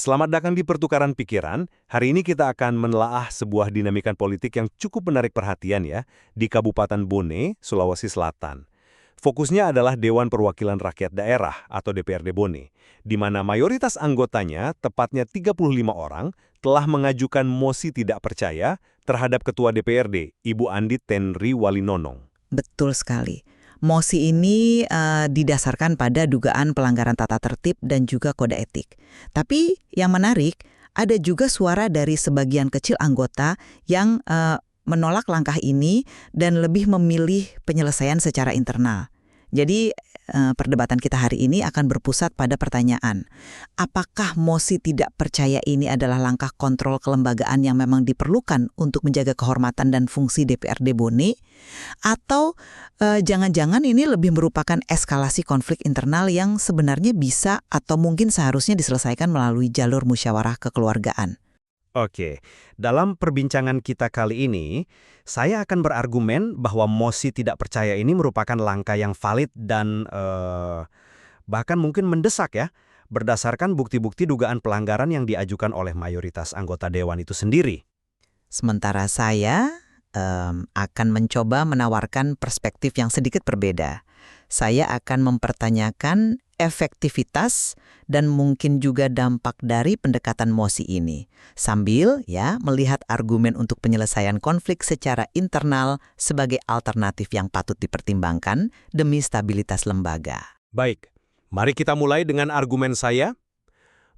Selamat datang di Pertukaran Pikiran. Hari ini kita akan menelaah sebuah dinamika politik yang cukup menarik perhatian ya, di Kabupaten Bone, Sulawesi Selatan. Fokusnya adalah Dewan Perwakilan Rakyat Daerah atau DPRD Bone, di mana mayoritas anggotanya, tepatnya 35 orang, telah mengajukan mosi tidak percaya terhadap Ketua DPRD, Ibu Andi Tenri Walinonong. Betul sekali. Mosi ini didasarkan pada dugaan pelanggaran tata tertib dan juga kode etik. Tapi yang menarik, ada juga suara dari sebagian kecil anggota yang menolak langkah ini dan lebih memilih penyelesaian secara internal. Jadi perdebatan kita hari ini akan berpusat pada pertanyaan, apakah mosi tidak percaya ini adalah langkah kontrol kelembagaan yang memang diperlukan untuk menjaga kehormatan dan fungsi DPRD Bone? Atau jangan-jangan ini lebih merupakan eskalasi konflik internal yang sebenarnya bisa atau mungkin seharusnya diselesaikan melalui jalur musyawarah kekeluargaan? Oke, dalam perbincangan kita kali ini, saya akan berargumen bahwa mosi tidak percaya ini merupakan langkah yang valid dan bahkan mungkin mendesak ya, berdasarkan bukti-bukti dugaan pelanggaran yang diajukan oleh mayoritas anggota dewan itu sendiri. Sementara saya akan mencoba menawarkan perspektif yang sedikit berbeda. Saya akan mempertanyakan efektivitas dan mungkin juga dampak dari pendekatan mosi ini, sambil melihat argumen untuk penyelesaian konflik secara internal sebagai alternatif yang patut dipertimbangkan demi stabilitas lembaga. Baik, mari kita mulai dengan argumen saya.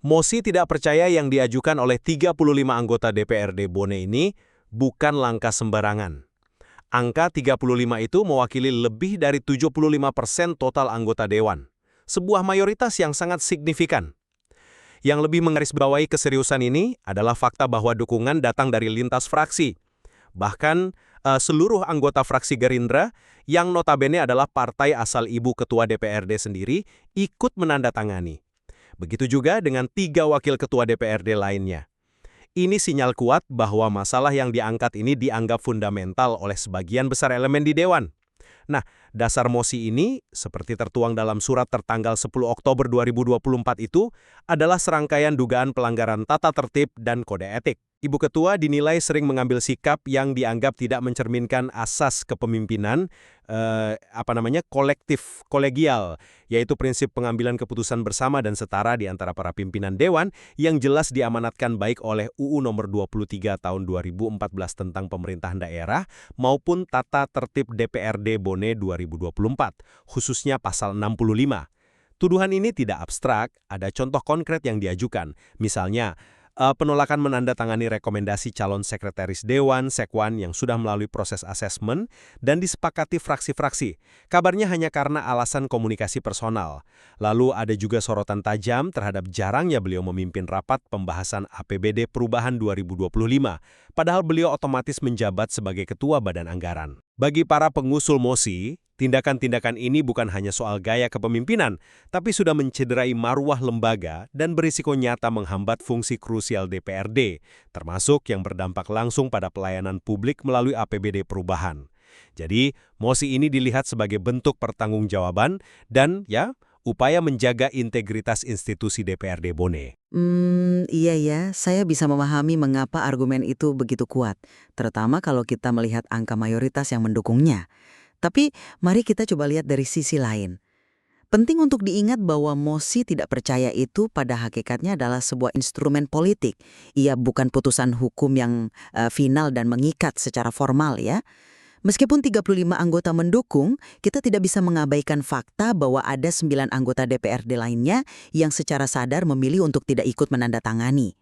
Mosi tidak percaya yang diajukan oleh 35 anggota DPRD Bone ini bukan langkah sembarangan. Angka 35 itu mewakili lebih dari 75% total anggota dewan. Sebuah mayoritas yang sangat signifikan. Yang lebih menggarisbawahi keseriusan ini adalah fakta bahwa dukungan datang dari lintas fraksi. Bahkan seluruh anggota fraksi Gerindra, yang notabene adalah partai asal ibu ketua DPRD sendiri, ikut menandatangani. Begitu juga dengan 3 wakil ketua DPRD lainnya. Ini sinyal kuat bahwa masalah yang diangkat ini dianggap fundamental oleh sebagian besar elemen di Dewan. Nah, dasar mosi ini, seperti tertuang dalam surat tertanggal 10 Oktober 2024 itu, adalah serangkaian dugaan pelanggaran tata tertib dan kode etik. Ibu Ketua dinilai sering mengambil sikap yang dianggap tidak mencerminkan asas kepemimpinan kolektif kolegial, yaitu prinsip pengambilan keputusan bersama dan setara di antara para pimpinan dewan yang jelas diamanatkan baik oleh UU nomor 23 tahun 2014 tentang pemerintahan daerah maupun tata tertib DPRD Bone 2024, khususnya pasal 65. Tuduhan ini tidak abstrak, ada contoh konkret yang diajukan, misalnya penolakan menandatangani rekomendasi calon sekretaris Dewan, Sekwan yang sudah melalui proses asesmen dan disepakati fraksi-fraksi. Kabarnya hanya karena alasan komunikasi personal. Lalu ada juga sorotan tajam terhadap jarangnya beliau memimpin rapat pembahasan APBD Perubahan 2025, padahal beliau otomatis menjabat sebagai Ketua Badan Anggaran. Bagi para pengusul mosi, tindakan-tindakan ini bukan hanya soal gaya kepemimpinan, tapi sudah mencederai marwah lembaga dan berisiko nyata menghambat fungsi krusial DPRD, termasuk yang berdampak langsung pada pelayanan publik melalui APBD perubahan. Jadi, mosi ini dilihat sebagai bentuk pertanggungjawaban dan upaya menjaga integritas institusi DPRD Bone. Iya ya, saya bisa memahami mengapa argumen itu begitu kuat, terutama kalau kita melihat angka mayoritas yang mendukungnya. Tapi mari kita coba lihat dari sisi lain. Penting untuk diingat bahwa mosi tidak percaya itu pada hakikatnya adalah sebuah instrumen politik. Ia bukan putusan hukum yang final dan mengikat secara formal ya. Meskipun 35 anggota mendukung, kita tidak bisa mengabaikan fakta bahwa ada 9 anggota DPRD lainnya yang secara sadar memilih untuk tidak ikut menandatangani.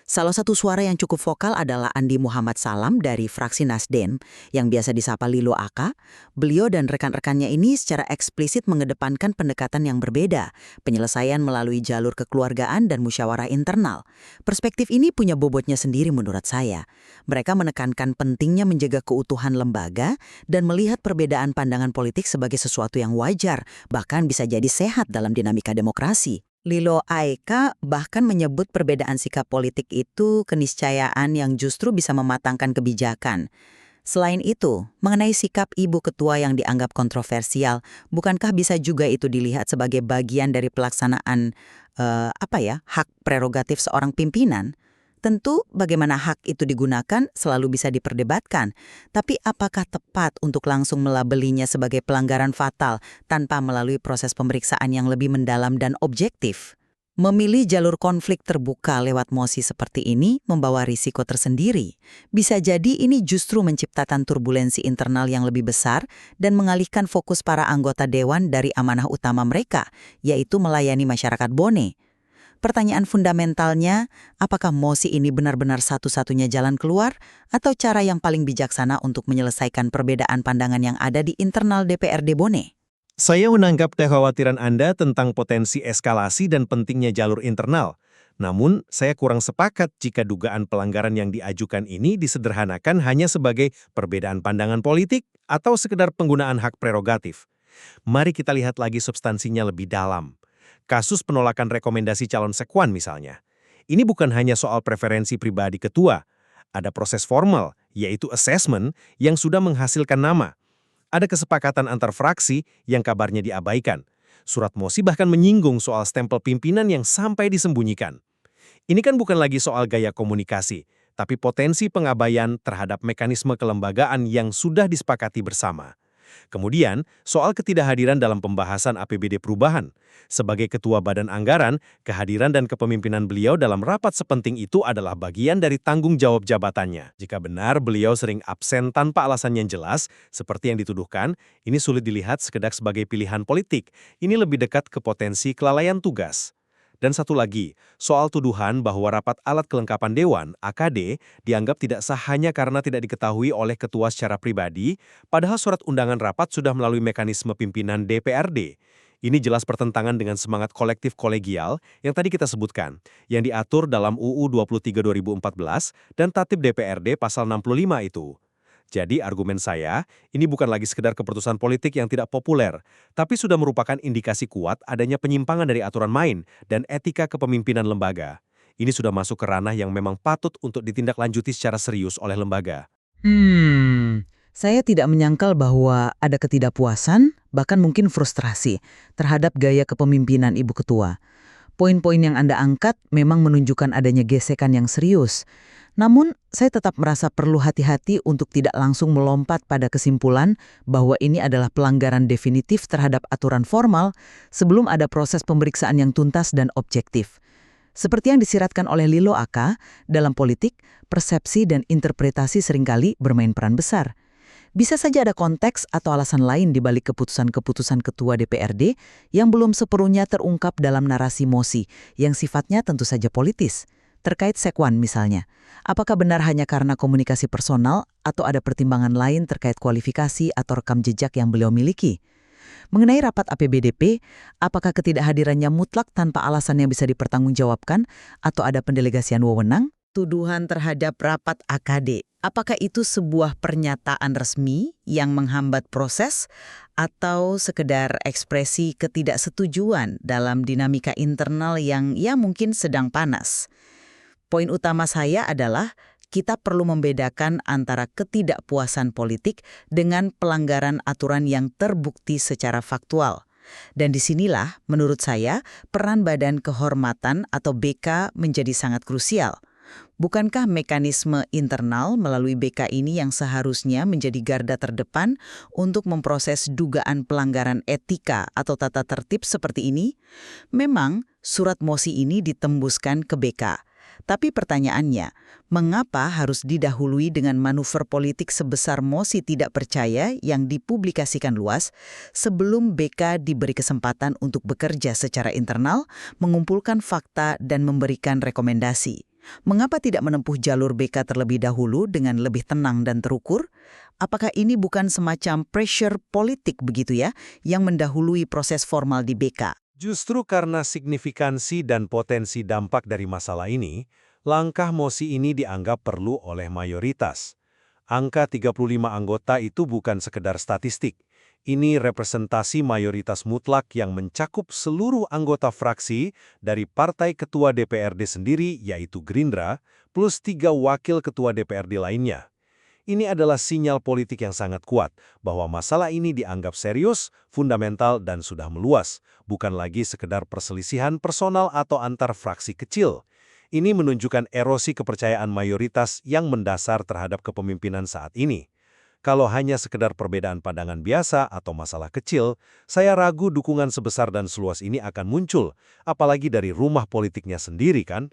Salah satu suara yang cukup vokal adalah Andi Muhammad Salam dari fraksi Nasdem yang biasa disapa Lilo Aka. Beliau dan rekan-rekannya ini secara eksplisit mengedepankan pendekatan yang berbeda, penyelesaian melalui jalur kekeluargaan dan musyawarah internal. Perspektif ini punya bobotnya sendiri menurut saya. Mereka menekankan pentingnya menjaga keutuhan lembaga dan melihat perbedaan pandangan politik sebagai sesuatu yang wajar, bahkan bisa jadi sehat dalam dinamika demokrasi. Lilo Aeka bahkan menyebut perbedaan sikap politik itu keniscayaan yang justru bisa mematangkan kebijakan. Selain itu, mengenai sikap Ibu Ketua yang dianggap kontroversial, bukankah bisa juga itu dilihat sebagai bagian dari pelaksanaan hak prerogatif seorang pimpinan? Tentu bagaimana hak itu digunakan selalu bisa diperdebatkan, tapi apakah tepat untuk langsung melabelinya sebagai pelanggaran fatal tanpa melalui proses pemeriksaan yang lebih mendalam dan objektif? Memilih jalur konflik terbuka lewat mosi seperti ini membawa risiko tersendiri. Bisa jadi ini justru menciptakan turbulensi internal yang lebih besar dan mengalihkan fokus para anggota dewan dari amanah utama mereka, yaitu melayani masyarakat Bone. Pertanyaan fundamentalnya, apakah mosi ini benar-benar satu-satunya jalan keluar atau cara yang paling bijaksana untuk menyelesaikan perbedaan pandangan yang ada di internal DPRD Bone? Saya menangkap kekhawatiran Anda tentang potensi eskalasi dan pentingnya jalur internal. Namun, saya kurang sepakat jika dugaan pelanggaran yang diajukan ini disederhanakan hanya sebagai perbedaan pandangan politik atau sekedar penggunaan hak prerogatif. Mari kita lihat lagi substansinya lebih dalam. Kasus penolakan rekomendasi calon sekwan misalnya. Ini bukan hanya soal preferensi pribadi ketua. Ada proses formal, yaitu assessment, yang sudah menghasilkan nama. Ada kesepakatan antar fraksi yang kabarnya diabaikan. Surat mosi bahkan menyinggung soal stempel pimpinan yang sampai disembunyikan. Ini kan bukan lagi soal gaya komunikasi, tapi potensi pengabaian terhadap mekanisme kelembagaan yang sudah disepakati bersama. Kemudian, soal ketidakhadiran dalam pembahasan APBD perubahan. Sebagai Ketua Badan Anggaran, kehadiran dan kepemimpinan beliau dalam rapat sepenting itu adalah bagian dari tanggung jawab jabatannya. Jika benar beliau sering absen tanpa alasan yang jelas, seperti yang dituduhkan, ini sulit dilihat sekedar sebagai pilihan politik. Ini lebih dekat ke potensi kelalaian tugas. Dan satu lagi, soal tuduhan bahwa rapat alat kelengkapan Dewan, AKD, dianggap tidak sah hanya karena tidak diketahui oleh ketua secara pribadi, padahal surat undangan rapat sudah melalui mekanisme pimpinan DPRD. Ini jelas pertentangan dengan semangat kolektif kolegial yang tadi kita sebutkan, yang diatur dalam UU 23 2014 dan Tatip DPRD pasal 65 itu. Jadi argumen saya, ini bukan lagi sekedar keputusan politik yang tidak populer, tapi sudah merupakan indikasi kuat adanya penyimpangan dari aturan main dan etika kepemimpinan lembaga. Ini sudah masuk ke ranah yang memang patut untuk ditindaklanjuti secara serius oleh lembaga. Saya tidak menyangkal bahwa ada ketidakpuasan, bahkan mungkin frustrasi terhadap gaya kepemimpinan Ibu Ketua. Poin-poin yang Anda angkat memang menunjukkan adanya gesekan yang serius. Namun, saya tetap merasa perlu hati-hati untuk tidak langsung melompat pada kesimpulan bahwa ini adalah pelanggaran definitif terhadap aturan formal sebelum ada proses pemeriksaan yang tuntas dan objektif. Seperti yang disiratkan oleh Lilo Aka, dalam politik, persepsi dan interpretasi seringkali bermain peran besar. Bisa saja ada konteks atau alasan lain di balik keputusan-keputusan ketua DPRD yang belum sepenuhnya terungkap dalam narasi mosi, yang sifatnya tentu saja politis. Terkait sekwan misalnya, apakah benar hanya karena komunikasi personal atau ada pertimbangan lain terkait kualifikasi atau rekam jejak yang beliau miliki? Mengenai rapat APBDP, apakah ketidakhadirannya mutlak tanpa alasan yang bisa dipertanggungjawabkan atau ada pendelegasian wewenang? Tuduhan terhadap rapat AKD, apakah itu sebuah pernyataan resmi yang menghambat proses atau sekedar ekspresi ketidaksetujuan dalam dinamika internal yang mungkin sedang panas? Poin utama saya adalah kita perlu membedakan antara ketidakpuasan politik dengan pelanggaran aturan yang terbukti secara faktual. Dan disinilah, menurut saya, peran Badan Kehormatan atau BK menjadi sangat krusial. Bukankah mekanisme internal melalui BK ini yang seharusnya menjadi garda terdepan untuk memproses dugaan pelanggaran etika atau tata tertib seperti ini? Memang, surat mosi ini ditembuskan ke BK. Tapi pertanyaannya, mengapa harus didahului dengan manuver politik sebesar mosi tidak percaya yang dipublikasikan luas sebelum BK diberi kesempatan untuk bekerja secara internal, mengumpulkan fakta dan memberikan rekomendasi? Mengapa tidak menempuh jalur BK terlebih dahulu dengan lebih tenang dan terukur? Apakah ini bukan semacam pressure politik begitu ya, yang mendahului proses formal di BK? Justru karena signifikansi dan potensi dampak dari masalah ini, langkah mosi ini dianggap perlu oleh mayoritas. Angka 35 anggota itu bukan sekedar statistik. Ini representasi mayoritas mutlak yang mencakup seluruh anggota fraksi dari partai ketua DPRD sendiri yaitu Gerindra, plus 3 wakil ketua DPRD lainnya. Ini adalah sinyal politik yang sangat kuat bahwa masalah ini dianggap serius, fundamental, dan sudah meluas, bukan lagi sekedar perselisihan personal atau antar fraksi kecil. Ini menunjukkan erosi kepercayaan mayoritas yang mendasar terhadap kepemimpinan saat ini. Kalau hanya sekedar perbedaan pandangan biasa atau masalah kecil, saya ragu dukungan sebesar dan seluas ini akan muncul, apalagi dari rumah politiknya sendiri kan?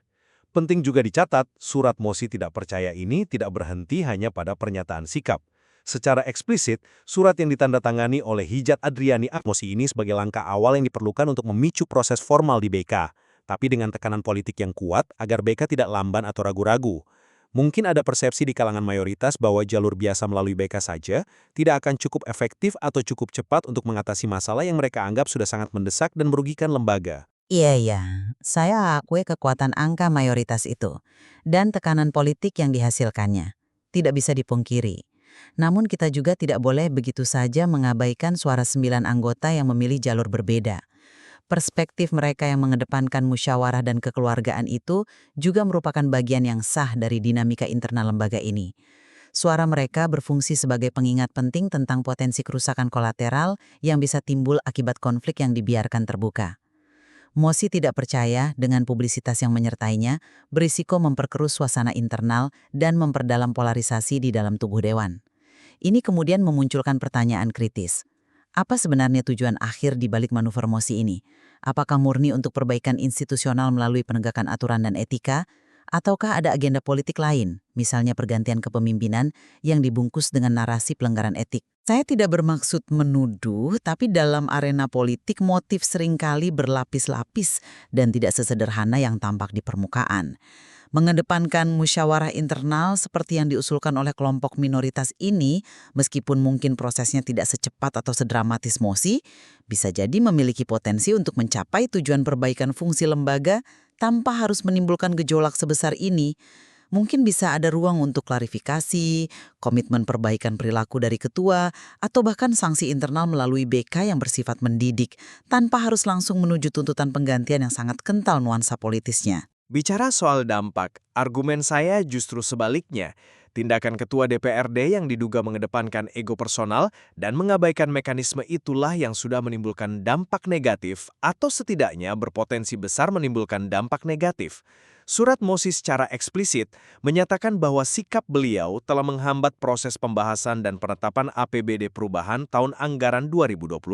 Penting juga dicatat, surat mosi tidak percaya ini tidak berhenti hanya pada pernyataan sikap. Secara eksplisit, surat yang ditandatangani oleh Hijat Adriani mosi ini sebagai langkah awal yang diperlukan untuk memicu proses formal di BK, tapi dengan tekanan politik yang kuat agar BK tidak lamban atau ragu-ragu. Mungkin ada persepsi di kalangan mayoritas bahwa jalur biasa melalui BK saja tidak akan cukup efektif atau cukup cepat untuk mengatasi masalah yang mereka anggap sudah sangat mendesak dan merugikan lembaga. Iya, saya akui kekuatan angka mayoritas itu dan tekanan politik yang dihasilkannya. Tidak bisa dipungkiri. Namun kita juga tidak boleh begitu saja mengabaikan suara 9 anggota yang memilih jalur berbeda. Perspektif mereka yang mengedepankan musyawarah dan kekeluargaan itu juga merupakan bagian yang sah dari dinamika internal lembaga ini. Suara mereka berfungsi sebagai pengingat penting tentang potensi kerusakan kolateral yang bisa timbul akibat konflik yang dibiarkan terbuka. Mosi tidak percaya dengan publisitas yang menyertainya berisiko memperkeruh suasana internal dan memperdalam polarisasi di dalam tubuh dewan. Ini kemudian memunculkan pertanyaan kritis. Apa sebenarnya tujuan akhir di balik manuver mosi ini? Apakah murni untuk perbaikan institusional melalui penegakan aturan dan etika? Ataukah ada agenda politik lain, misalnya pergantian kepemimpinan yang dibungkus dengan narasi pelanggaran etik? Saya tidak bermaksud menuduh, tapi dalam arena politik motif seringkali berlapis-lapis dan tidak sesederhana yang tampak di permukaan. Mengedepankan musyawarah internal seperti yang diusulkan oleh kelompok minoritas ini, meskipun mungkin prosesnya tidak secepat atau sedramatis mosi, bisa jadi memiliki potensi untuk mencapai tujuan perbaikan fungsi lembaga tanpa harus menimbulkan gejolak sebesar ini. Mungkin bisa ada ruang untuk klarifikasi, komitmen perbaikan perilaku dari ketua, atau bahkan sanksi internal melalui BK yang bersifat mendidik, tanpa harus langsung menuju tuntutan penggantian yang sangat kental nuansa politisnya. Bicara soal dampak, argumen saya justru sebaliknya. Tindakan ketua DPRD yang diduga mengedepankan ego personal dan mengabaikan mekanisme itulah yang sudah menimbulkan dampak negatif atau setidaknya berpotensi besar menimbulkan dampak negatif. Surat mosi secara eksplisit menyatakan bahwa sikap beliau telah menghambat proses pembahasan dan penetapan APBD perubahan tahun anggaran 2025.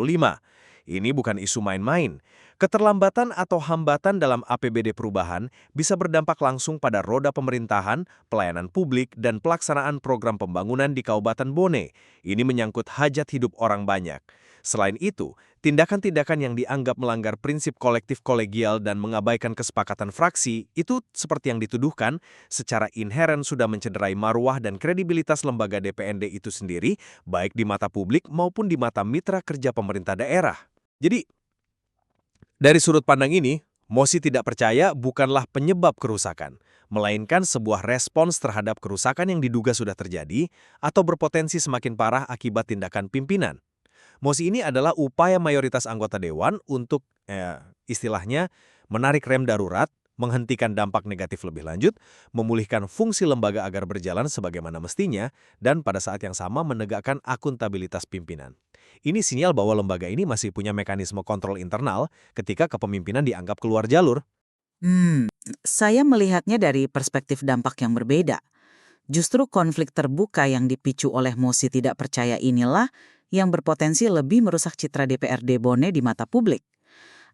Ini bukan isu main-main. Keterlambatan atau hambatan dalam APBD perubahan bisa berdampak langsung pada roda pemerintahan, pelayanan publik, dan pelaksanaan program pembangunan di Kabupaten Bone. Ini menyangkut hajat hidup orang banyak. Selain itu, tindakan-tindakan yang dianggap melanggar prinsip kolektif kolegial dan mengabaikan kesepakatan fraksi itu seperti yang dituduhkan secara inheren sudah mencederai marwah dan kredibilitas lembaga DPND itu sendiri, baik di mata publik maupun di mata mitra kerja pemerintah daerah. Jadi, dari sudut pandang ini, mosi tidak percaya bukanlah penyebab kerusakan, melainkan sebuah respons terhadap kerusakan yang diduga sudah terjadi atau berpotensi semakin parah akibat tindakan pimpinan. Mosi ini adalah upaya mayoritas anggota dewan untuk, istilahnya, menarik rem darurat, menghentikan dampak negatif lebih lanjut, memulihkan fungsi lembaga agar berjalan sebagaimana mestinya, dan pada saat yang sama menegakkan akuntabilitas pimpinan. Ini sinyal bahwa lembaga ini masih punya mekanisme kontrol internal ketika kepemimpinan dianggap keluar jalur. Saya melihatnya dari perspektif dampak yang berbeda. Justru konflik terbuka yang dipicu oleh mosi tidak percaya inilah yang berpotensi lebih merusak citra DPRD Bone di mata publik.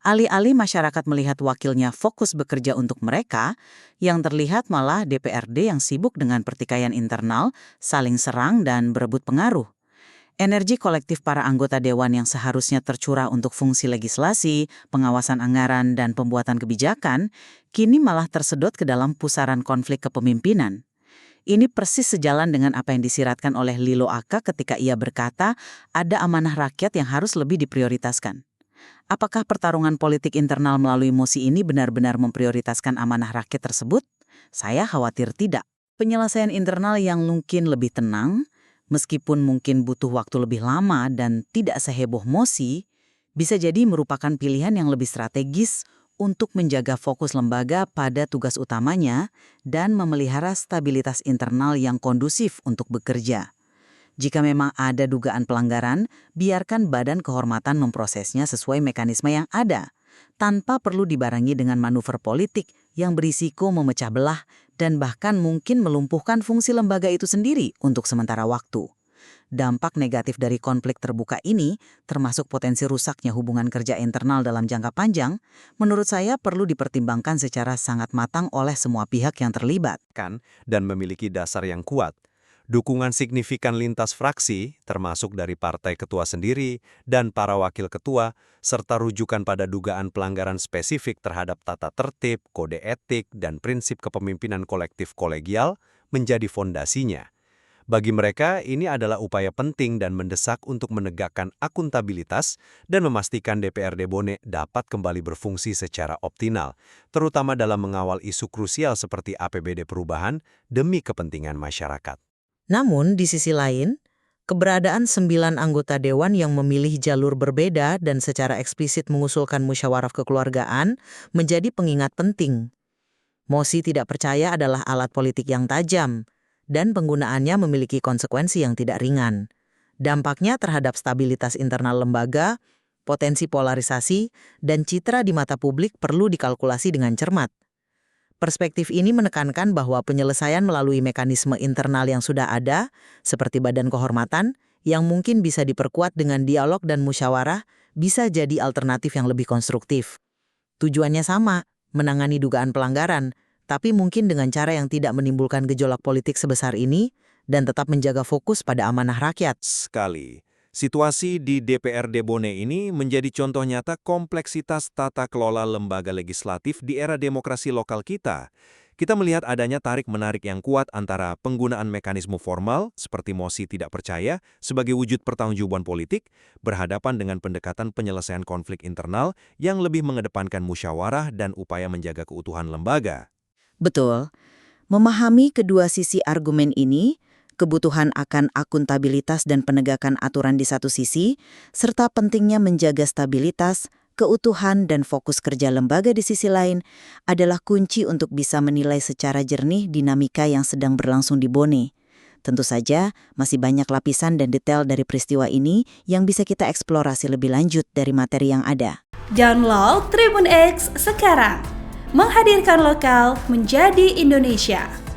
Alih-alih masyarakat melihat wakilnya fokus bekerja untuk mereka, yang terlihat malah DPRD yang sibuk dengan pertikaian internal, saling serang dan berebut pengaruh. Energi kolektif para anggota dewan yang seharusnya tercurah untuk fungsi legislasi, pengawasan anggaran, dan pembuatan kebijakan, kini malah tersedot ke dalam pusaran konflik kepemimpinan. Ini persis sejalan dengan apa yang disiratkan oleh Lilo Aka ketika ia berkata ada amanah rakyat yang harus lebih diprioritaskan. Apakah pertarungan politik internal melalui mosi ini benar-benar memprioritaskan amanah rakyat tersebut? Saya khawatir tidak. Penyelesaian internal yang mungkin lebih tenang, meskipun mungkin butuh waktu lebih lama dan tidak seheboh mosi, bisa jadi merupakan pilihan yang lebih strategis untuk menjaga fokus lembaga pada tugas utamanya dan memelihara stabilitas internal yang kondusif untuk bekerja. Jika memang ada dugaan pelanggaran, biarkan Badan Kehormatan memprosesnya sesuai mekanisme yang ada, tanpa perlu dibarengi dengan manuver politik yang berisiko memecah belah dan bahkan mungkin melumpuhkan fungsi lembaga itu sendiri untuk sementara waktu. Dampak negatif dari konflik terbuka ini, termasuk potensi rusaknya hubungan kerja internal dalam jangka panjang, menurut saya perlu dipertimbangkan secara sangat matang oleh semua pihak yang terlibat. Dan memiliki dasar yang kuat. Dukungan signifikan lintas fraksi, termasuk dari partai ketua sendiri dan para wakil ketua, serta rujukan pada dugaan pelanggaran spesifik terhadap tata tertib, kode etik, dan prinsip kepemimpinan kolektif kolegial menjadi fondasinya. Bagi mereka, ini adalah upaya penting dan mendesak untuk menegakkan akuntabilitas dan memastikan DPRD Bone dapat kembali berfungsi secara optimal, terutama dalam mengawal isu krusial seperti APBD perubahan demi kepentingan masyarakat. Namun, di sisi lain, keberadaan 9 anggota dewan yang memilih jalur berbeda dan secara eksplisit mengusulkan musyawarah kekeluargaan menjadi pengingat penting. Mosi tidak percaya adalah alat politik yang tajam, dan penggunaannya memiliki konsekuensi yang tidak ringan. Dampaknya terhadap stabilitas internal lembaga, potensi polarisasi, dan citra di mata publik perlu dikalkulasi dengan cermat. Perspektif ini menekankan bahwa penyelesaian melalui mekanisme internal yang sudah ada, seperti Badan Kehormatan, yang mungkin bisa diperkuat dengan dialog dan musyawarah, bisa jadi alternatif yang lebih konstruktif. Tujuannya sama, menangani dugaan pelanggaran, tapi mungkin dengan cara yang tidak menimbulkan gejolak politik sebesar ini dan tetap menjaga fokus pada amanah rakyat. Sekali. Situasi di DPRD Bone ini menjadi contoh nyata kompleksitas tata kelola lembaga legislatif di era demokrasi lokal kita. Kita melihat adanya tarik-menarik yang kuat antara penggunaan mekanisme formal seperti mosi tidak percaya sebagai wujud pertanggungjawaban politik berhadapan dengan pendekatan penyelesaian konflik internal yang lebih mengedepankan musyawarah dan upaya menjaga keutuhan lembaga. Betul. Memahami kedua sisi argumen ini, kebutuhan akan akuntabilitas dan penegakan aturan di satu sisi, serta pentingnya menjaga stabilitas, keutuhan, dan fokus kerja lembaga di sisi lain, adalah kunci untuk bisa menilai secara jernih dinamika yang sedang berlangsung di Bone. Tentu saja, masih banyak lapisan dan detail dari peristiwa ini yang bisa kita eksplorasi lebih lanjut dari materi yang ada. Download Tribun X sekarang. Menghadirkan lokal menjadi Indonesia.